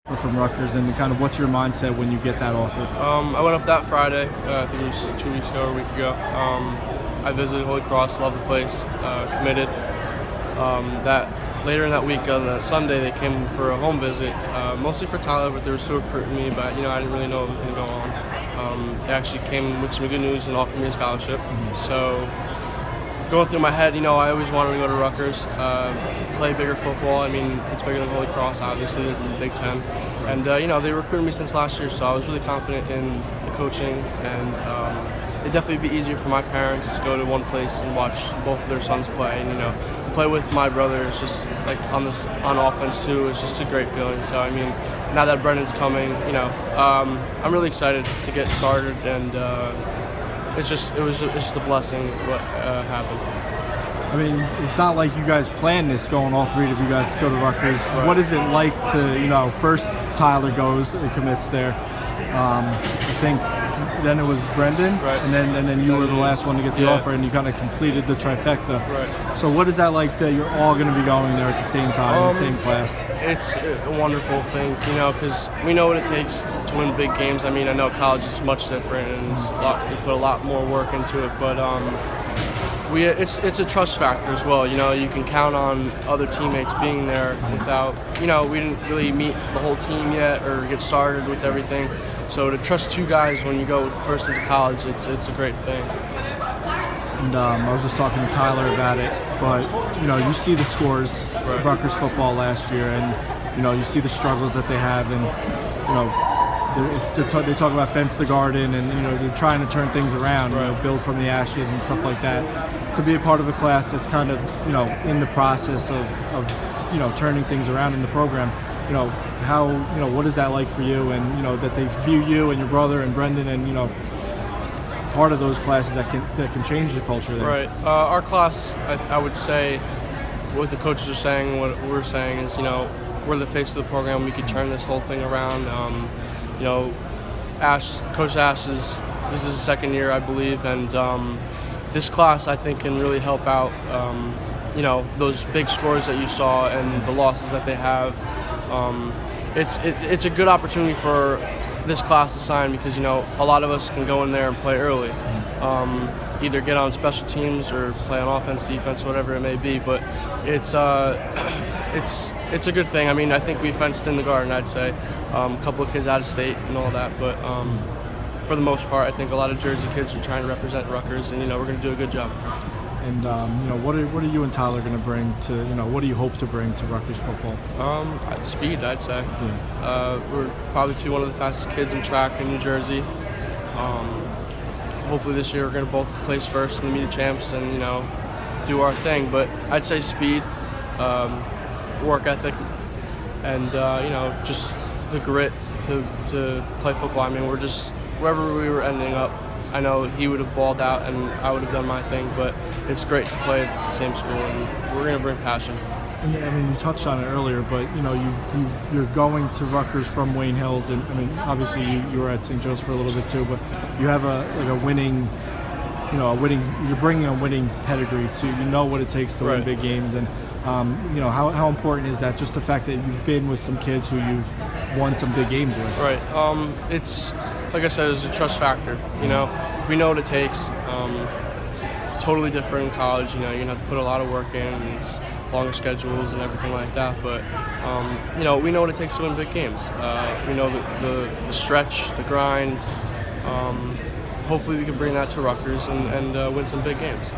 from Rutgers, and kind of what's your mindset when you get that offer? I went up that Friday. I think it was 2 weeks ago or a week ago. I visited Holy Cross, loved the place, committed. That later in that week, on that Sunday, they came for a home visit, mostly for Tyler, but they were still recruiting me. But I didn't really know what was going to go on. They actually came with some good news and offered me a scholarship. So going through my head, I always wanted to go to Rutgers, play bigger football. I mean, it's bigger than Holy Cross, obviously. They're from the Big Ten. And, they recruited me since last year, so I was really confident in the coaching. And it'd definitely be easier for my parents to go to one place and watch both of their sons play. And, to play with my brother is just, like, on offense, too, it's just a great feeling. So, I mean, now that Brendan's coming, I'm really excited to get started. And it's just a blessing what happened. I mean, it's not like you guys planned this, going all three of you guys to go to Rutgers. Right. What is it like to, first Tyler goes and commits there. I think then it was Brendan, right. and then you were the last one to get the offer, and you kind of completed the trifecta. Right. So what is that like that you're all going to be going there at the same time, in the same class? It's a wonderful thing, because we know what it takes to win big games. I mean, I know college is much different, and we put a lot more work into it, but it's a trust factor as well. You can count on other teammates being there without, we didn't really meet the whole team yet or get started with everything. So to trust two guys when you go first into college, it's a great thing. And I was just talking to Tyler about it, but you see the scores of Rutgers football last year, and you see the struggles that they have, and they talk about fence the garden, and they're trying to turn things around, build from the ashes and stuff like that. To be a part of a class that's kind of in the process of turning things around in the program, how what is that like for you, and that they view you and your brother and Brendan and part of those classes that can change the culture there. Right. Our class, I would say, what the coaches are saying, what we're saying is, we're the face of the program. We could turn this whole thing around. Coach Ash this is his second year, I believe, and this class I think can really help out. Those big scores that you saw and the losses that they have. It's a good opportunity for this class to sign because a lot of us can go in there and play early, either get on special teams or play on offense, defense, whatever it may be. But it's a good thing. I mean, I think we fenced in the garden. I'd say a couple of kids out of state and all that, but for the most part, I think a lot of Jersey kids are trying to represent Rutgers, and we're going to do a good job. And what are you and Tyler going to bring to what do you hope to bring to Rutgers football? Speed, I'd say. Yeah. We're probably one of the fastest kids in track in New Jersey. Hopefully this year we're going to both place first in the meet of champs and do our thing. But I'd say speed, work ethic, and just the grit to play football. I mean, we're just wherever we were ending up. I know he would have balled out and I would have done my thing, but it's great to play at the same school, and we're going to bring passion. And I mean, you touched on it earlier, but you're going to Rutgers from Wayne Hills, and I mean, obviously you were at St. Joe's for a little bit too, but you have a winning, you're bringing a winning pedigree too. You know what it takes to win big games, and how important is that? Just the fact that you've been with some kids who you've won some big games with. Right. It's like I said, it's a trust factor. We know what it takes. Totally different in college. You're gonna have to put a lot of work in. And it's longer schedules and everything like that. But we know what it takes to win big games. We know the stretch, the grind. Hopefully, we can bring that to Rutgers and win some big games.